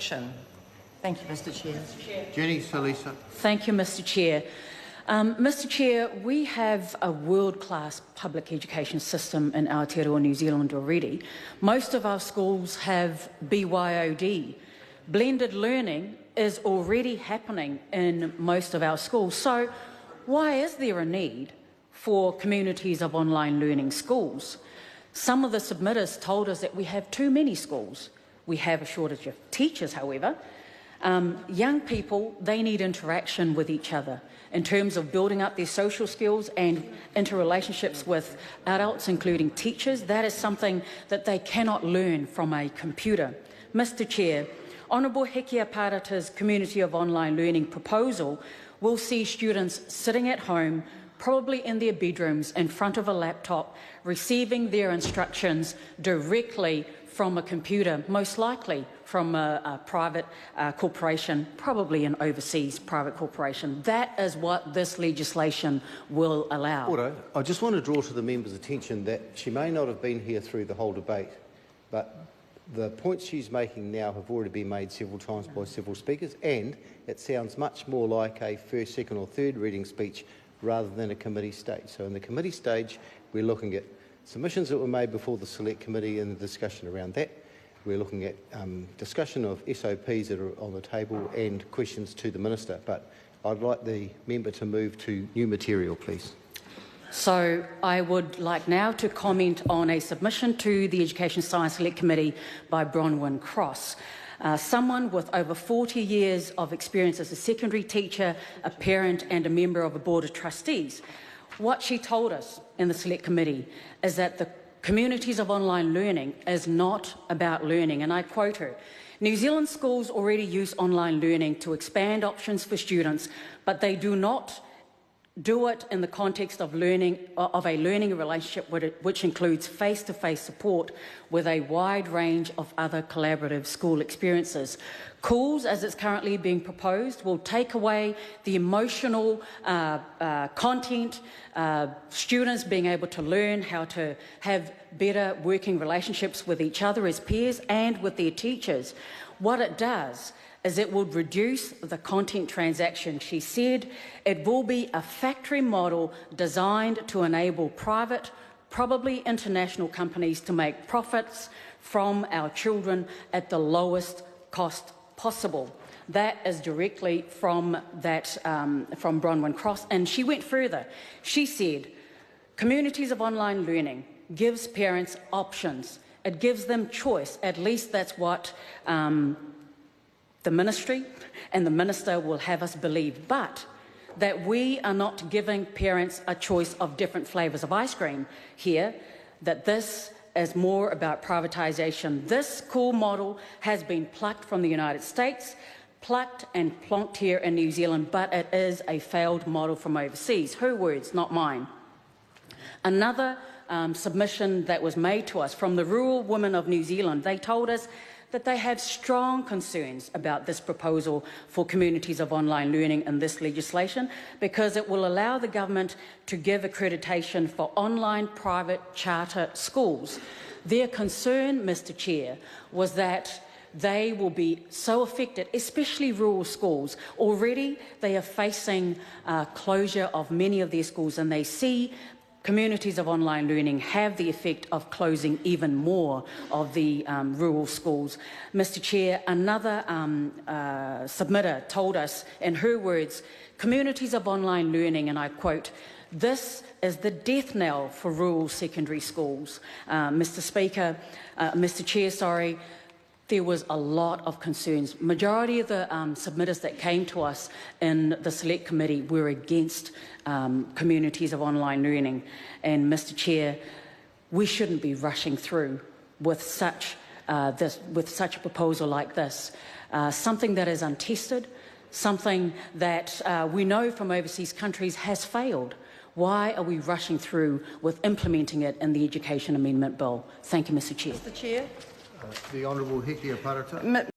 caption. Thank you, Mr. Chair. Jenny Salesa. Thank you, Mr. Chair. Mr. Chair, we have a world-class public education system in Aotearoa, New Zealand already. Most of our schools have BYOD. Blended learning is already happening in most of our schools. So why is there a need for communities of online learning schools? Some of the submitters told us that we have too many schools. We have a shortage of teachers, however. Young people, they need interaction with each other in terms of building up their social skills and interrelationships with adults, including teachers. That is something that they cannot learn from a computer. Mr. Chair, Honourable Hekia Parata's Community of Online Learning proposal will see students sitting at home, probably in their bedrooms, in front of a laptop, receiving their instructions directly from a computer, most likely from a private corporation, probably an overseas private corporation. That is what this legislation will allow. Order. I just want to draw to the member's attention that she may not have been here through the whole debate, but the points she's making now have already been made several times by several speakers, and it sounds much more like a first, second or third reading speech rather than a committee stage. So in the committee stage, we're looking at submissions that were made before the Select Committee and the discussion around that. We're looking at discussion of SOPs that are on the table and questions to the Minister. But I'd like the member to move to new material, please. So I would like now to comment on a submission to the Education Science Select Committee by Bronwyn Cross. Someone with over 40 years of experience as a secondary teacher, a parent and a member of a board of trustees. What she told us in the Select Committee is that the communities of online learning is not about learning, and I quote her, "New Zealand schools already use online learning to expand options for students, but they do not do it in the context of a learning relationship which includes face-to-face support with a wide range of other collaborative school experiences. COOLS, as it's currently being proposed, will take away the emotional content, students being able to learn how to have better working relationships with each other as peers and with their teachers. What it does is it would reduce the content transaction. She said it will be a factory model designed to enable private, probably international companies to make profits from our children at the lowest cost possible. That is directly from Bronwyn Cross, and she went further. She said, communities of online learning gives parents options. It gives them choice. At least that's what the ministry and the minister will have us believe, but that we are not giving parents a choice of different flavours of ice cream here, that this is more about privatisation. This cool model has been plucked from the United States, plucked and plonked here in New Zealand, but it is a failed model from overseas. Her words, not mine. Another submission that was made to us from the rural women of New Zealand, they told us that they have strong concerns about this proposal for communities of online learning in this legislation because it will allow the government to give accreditation for online private charter schools. Their concern, Mr. Chair, was that they will be so affected, especially rural schools. Already they are facing closure of many of their schools, and they see communities of online learning have the effect of closing even more of the rural schools. Mr. Chair, another submitter told us, in her words, communities of online learning, and I quote, "This is the death knell for rural secondary schools." Mr. Chair, sorry. There was a lot of concerns. Majority of the submitters that came to us in the Select Committee were against communities of online learning. And Mr. Chair, we shouldn't be rushing through with such a proposal like this. Something that is untested, something that we know from overseas countries has failed. Why are we rushing through with implementing it in the Education Amendment Bill? Thank you, Mr. Chair. Mr. Chair. The Honourable Hekia Parata.